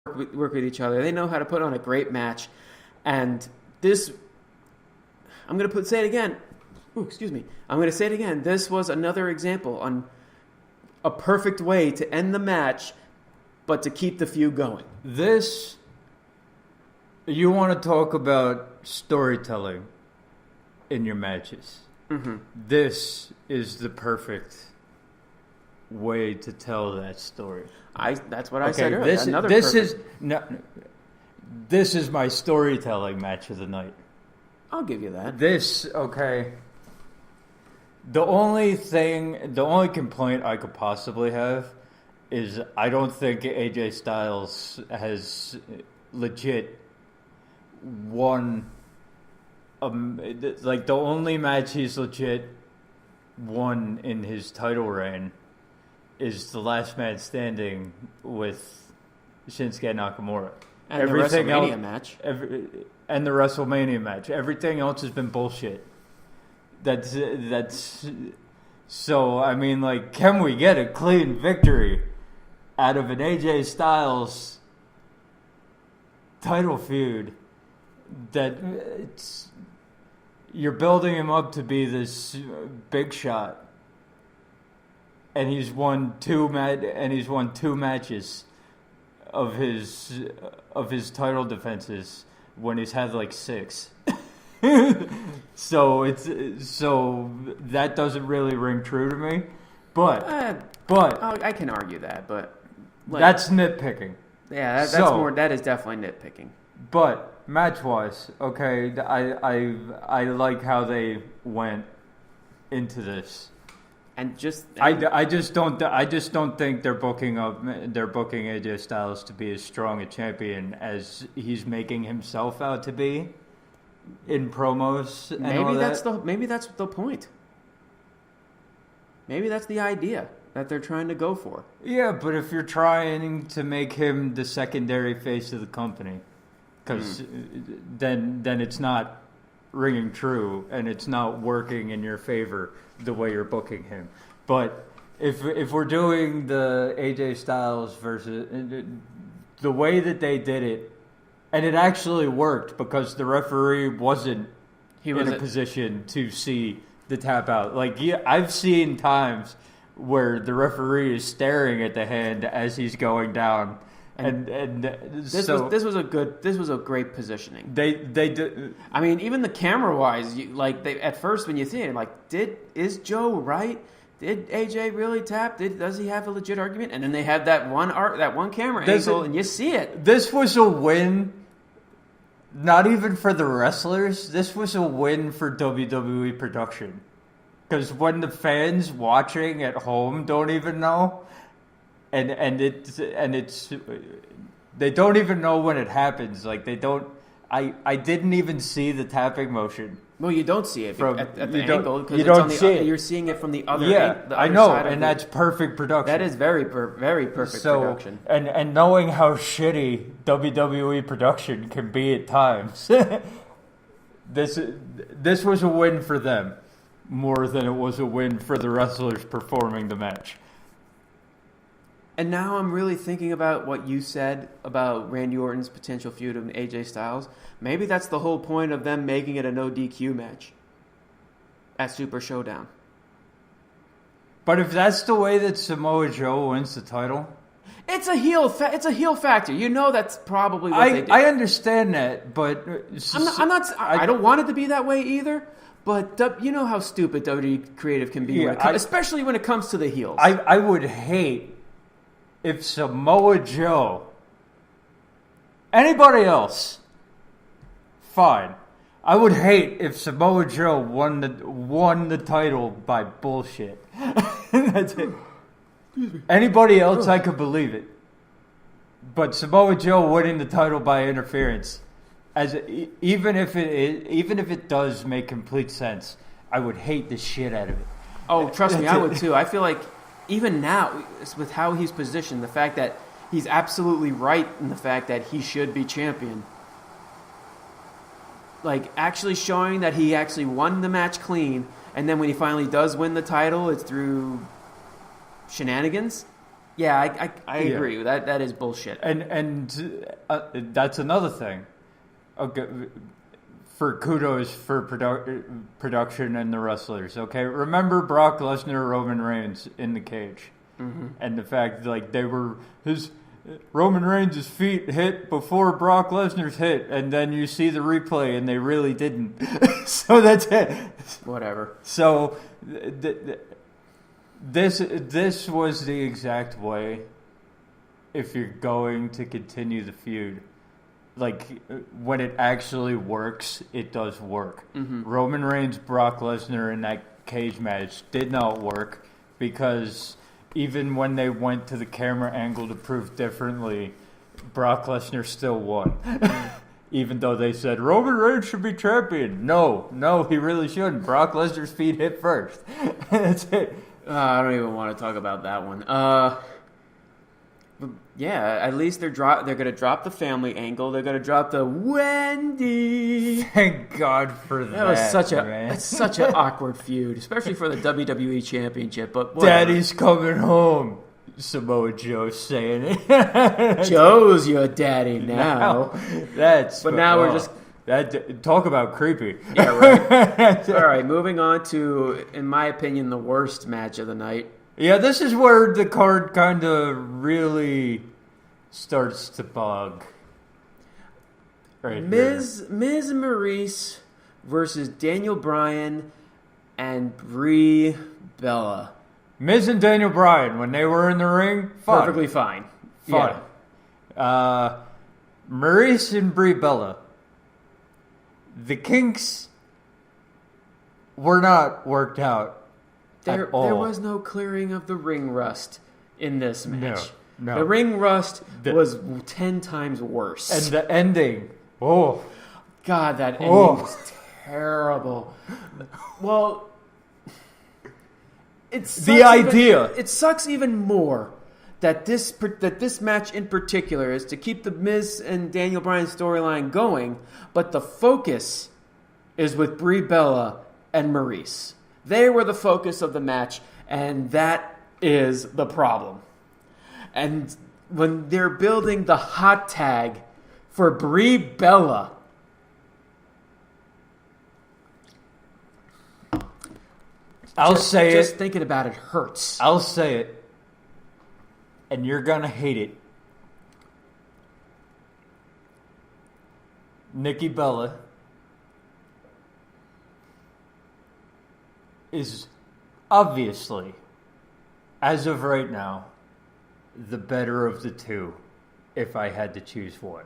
work with each other. They know how to put on a great match. And this, I'm going to say it again. Ooh, excuse me. I'm going to say it again. This was another example on a perfect way to end the match, but to keep the feud going. This, you want to talk about storytelling in your matches. Mm-hmm. This is the perfect way to tell that story. That's what I said earlier. This is my storytelling match of the night. I'll give you that. The only complaint I could possibly have is I don't think AJ Styles has legit won. The only match he's legit won in his title reign is the Last Man Standing with Shinsuke Nakamura. And the WrestleMania match. And the WrestleMania match. Everything else has been bullshit. That's so. I mean, like, can we get a clean victory out of an AJ Styles title feud? That you're building him up to be this big shot, and he's won two matches of his title defenses when he's had like 6. So that doesn't really ring true to me, but I can argue that, but that's nitpicking. Yeah, that is definitely nitpicking. But match wise, okay, I like how they went into this. And I just don't think they're booking AJ Styles to be as strong a champion as he's making himself out to be in promos. And maybe that's the point. Maybe that's the idea that they're trying to go for. Yeah, but if you're trying to make him the secondary face of the company, because then it's not ringing true and it's not working in your favor the way you're booking him. But if we're doing the AJ Styles versus the way that they did it, and it actually worked because the referee wasn't in a position to see the tap out. Like, yeah, I've seen times where the referee is staring at the hand as he's going down. And this was a great positioning. They did. I mean, even the camera wise, at first when you see it, like, is Joe right? Did AJ really tap? Does he have a legit argument? And then they have that one camera angle, and you see it. This was a win, not even for the wrestlers. This was a win for WWE production, because when the fans watching at home don't even know. And it's they don't even know when it happens. Like, they don't. I didn't even see the tapping motion. Well, you don't see it at the angle because you're seeing it from the other. Yeah, the I other know, side and that's perfect production. That is very perfect production. And knowing how shitty WWE production can be at times, this was a win for them more than it was a win for the wrestlers performing the match. And now I'm really thinking about what you said about Randy Orton's potential feud with AJ Styles. Maybe that's the whole point of them making it a no DQ match at Super Showdown. But if that's the way that Samoa Joe wins the title, it's a heel factor. You know that's probably what they do. I understand that, but I don't want it to be that way either. But you know how stupid WWE creative can be, especially when it comes to the heels. I would hate if Samoa Joe, anybody else, fine. I would hate if Samoa Joe won the title by bullshit. That's it. Anybody else, I could believe it. But Samoa Joe winning the title by interference, even if it does make complete sense, I would hate the shit out of it. Oh, trust me, I would too. I feel like even now, with how he's positioned, the fact that he's absolutely right in the fact that he should be champion. Like, actually showing that he actually won the match clean, and then when he finally does win the title, it's through shenanigans. Yeah, I agree. That is bullshit. And that's another thing. Okay, for kudos for production and the wrestlers. Okay, remember Brock Lesnar, Roman Reigns in the cage, and the fact like Roman Reigns' feet hit before Brock Lesnar's hit, and then you see the replay and they really didn't. So that's it. Whatever. So this was the exact way. If you're going to continue the feud, like when it actually works, it does work. Roman Reigns, Brock Lesnar in that cage match did not work because even when they went to the camera angle to prove differently, Brock Lesnar still won. Even though they said Roman Reigns should be champion. No, he really shouldn't. Brock Lesnar's feet hit first. That's it. I don't even want to talk about that one. Yeah, at least they're gonna drop the family angle. They're gonna drop the Wendy. Thank God for that. That was such an awkward feud, especially for the WWE Championship. But whatever. Daddy's coming home. Samoa Joe saying it. Joe's your daddy now. We're just talk about creepy. Yeah, right. All right, moving on to, in my opinion, the worst match of the night. Yeah, this is where the card kind of really starts to bug. Right, Miz and Maurice versus Daniel Bryan and Brie Bella. Miz and Daniel Bryan, when they were in the ring, fun. Perfectly fine. Fun. Yeah. Maurice and Brie Bella. The kinks were not worked out. There was no clearing of the ring rust in this match. No. The ring rust was 10 times worse. And the ending. Oh. God, that ending was terrible. Well, it sucks even more that this match in particular is to keep the Miz and Daniel Bryan storyline going, but the focus is with Brie Bella and Maurice. They were the focus of the match, and that is the problem. And when they're building the hot tag for Brie Bella, just thinking about it hurts. I'll say it, and you're gonna hate it. Nikki Bella is obviously, as of right now, the better of the two, if I had to choose one.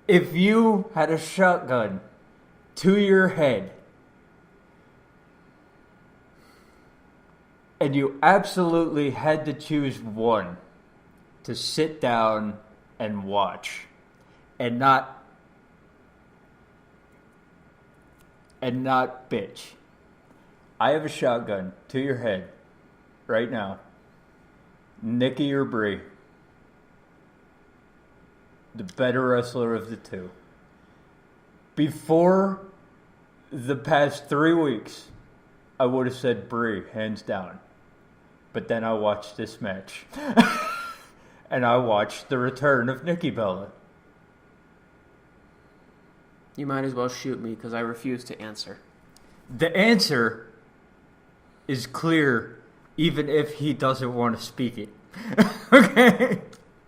If you had a shotgun to your head and you absolutely had to choose one to sit down and watch and not bitch. I have a shotgun to your head right now. Nikki or Brie. The better wrestler of the two. Before the past 3 weeks, I would have said Brie, hands down. But then I watched this match. And I watched the return of Nikki Bella. You might as well shoot me because I refuse to answer. The answer is clear even if he doesn't want to speak it. Okay?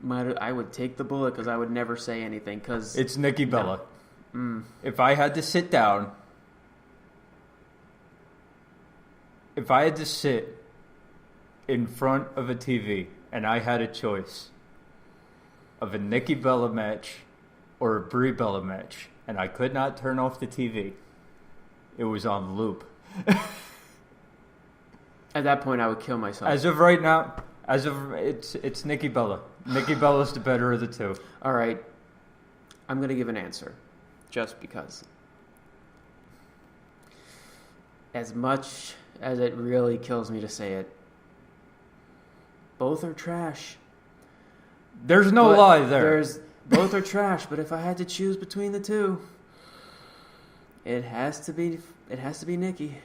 I would take the bullet because I would never say anything because... It's Nikki Bella. No. If I had to sit down... If I had to sit in front of a TV and I had a choice of a Nikki Bella match or a Brie Bella match and I could not turn off the TV, it was on loop. At that point, I would kill myself. As of right now, it's Nikki Bella. Nikki Bella's the better of the two. All right. I'm going to give an answer. Just because. As much as it really kills me to say it, both are trash. There's no lie there. Both are trash, but if I had to choose between the two, it has to be Nikki.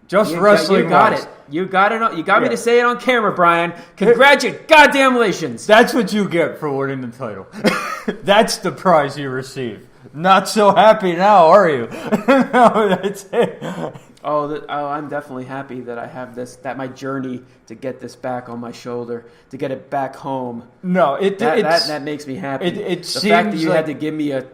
Just wrestling. You got it. You got it. You got me to say it on camera, Brian. Congratulations. That's what you get for winning the title. That's the prize you receive. Not so happy now, are you? No, that's it. I'm definitely happy that I have this. That my journey to get this back on my shoulder, to get it back home. No, that makes me happy. The fact that you had to give me a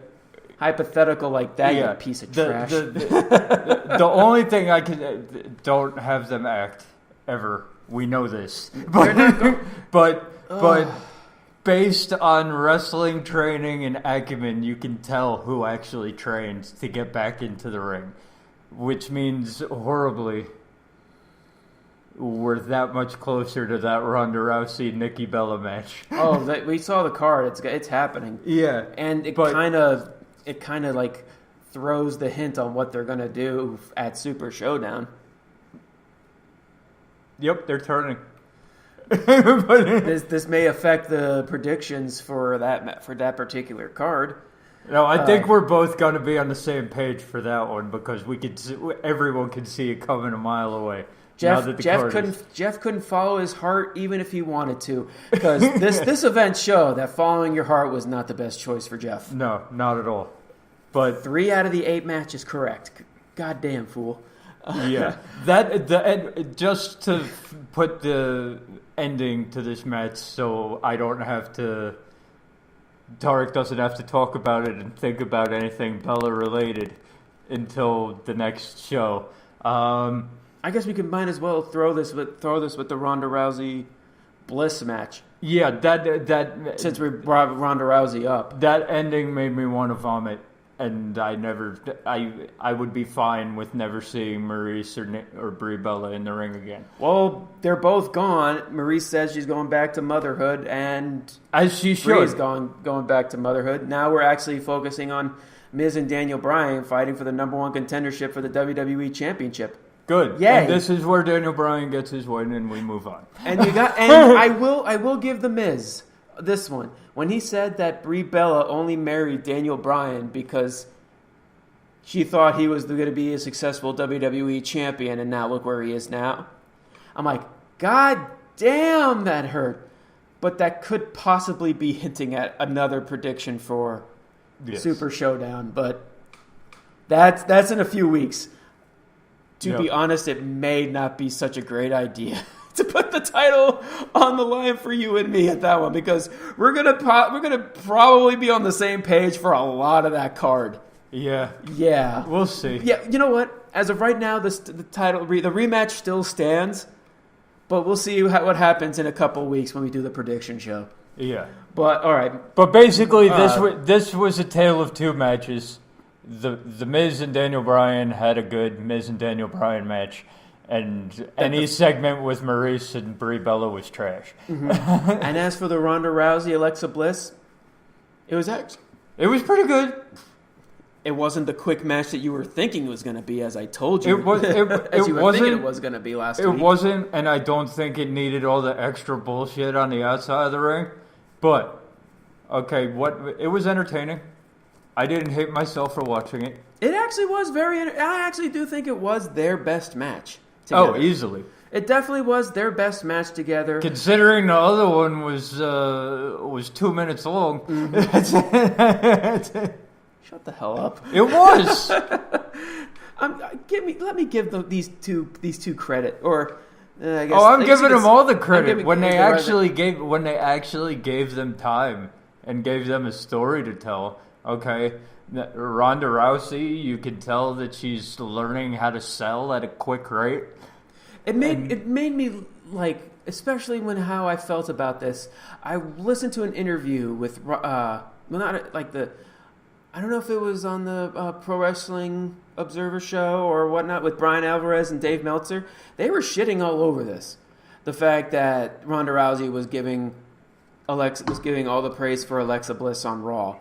hypothetical like that, you piece of trash. The only thing I can don't have them act ever. We know this, but based on wrestling training and acumen, you can tell who actually trains to get back into the ring, which means horribly we're that much closer to that Ronda Rousey Nikki Bella match. We saw the card. It's happening. Yeah, and it kind of like throws the hint on what they're gonna do at Super Showdown. Yep, they're turning. This may affect the predictions for that particular card. No, I think we're both going to be on the same page for that one because everyone can see it coming a mile away. Jeff couldn't follow his heart even if he wanted to, because this event showed that following your heart was not the best choice for Jeff. No, not at all. But 3 out of the 8 matches correct. Goddamn fool. Yeah, just to put the ending to this match, so I don't have to. Tarek doesn't have to talk about it and think about anything Bella related until the next show. I guess we might as well throw this with the Ronda Rousey Bliss match. Yeah, that since we brought Ronda Rousey up, that ending made me want to vomit. And I would be fine with never seeing Maurice or Brie Bella in the ring again. Well, they're both gone. Maurice says she's going back to motherhood, and as she should. Brie's going back to motherhood. Now we're actually focusing on Miz and Daniel Bryan fighting for the #1 contendership for the WWE Championship. Good. Yay. And this is where Daniel Bryan gets his win, and we move on. And I will give the Miz this one. When he said that Brie Bella only married Daniel Bryan because she thought he was going to be a successful WWE champion, and now look where he is now. I'm like, God damn, that hurt. But that could possibly be hinting at another prediction for Super Showdown. But that's in a few weeks. To be honest, it may not be such a great idea to put the title on the line for you and me at that one, because we're gonna probably be on the same page for a lot of that card. Yeah, we'll see. Yeah, you know what? As of right now, the rematch still stands, but we'll see what happens in a couple of weeks when we do the prediction show. Yeah, but all right. But basically, this was a tale of 2 matches. The Miz and Daniel Bryan had a good Miz and Daniel Bryan match. And any segment with Maurice and Brie Bella was trash. Mm-hmm. And as for the Ronda Rousey Alexa Bliss, it was pretty good. It wasn't the quick match that you were thinking it was going to be, as I told you. It wasn't. It was going to be last week. It wasn't, and I don't think it needed all the extra bullshit on the outside of the ring. But okay, it was entertaining. I didn't hate myself for watching it. It actually was I actually do think it was their best match together. Oh, easily. It definitely was their best match together. Considering the other one was 2 minutes long. Mm-hmm. Shut the hell up. It was. Let me give these two credit, or I guess. I'm giving them all the credit when they actually gave them time and gave them a story to tell. Okay, Ronda Rousey, you can tell that she's learning how to sell at a quick rate. It made me like, especially how I felt about this. I listened to an interview with I don't know if it was on the Pro Wrestling Observer show or whatnot, with Brian Alvarez and Dave Meltzer. They were shitting all over this. The fact that Ronda Rousey was giving all the praise for Alexa Bliss on Raw.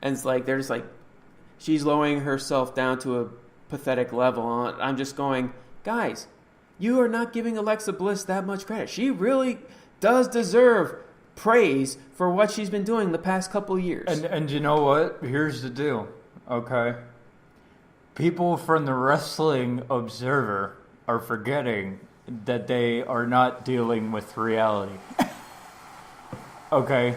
And it's like, they're just like, she's lowering herself down to a pathetic level. I'm just going, guys, you are not giving Alexa Bliss that much credit. She really does deserve praise for what she's been doing the past couple of years. And you know what? Here's the deal, okay? People from the Wrestling Observer are forgetting that they are not dealing with reality. Okay?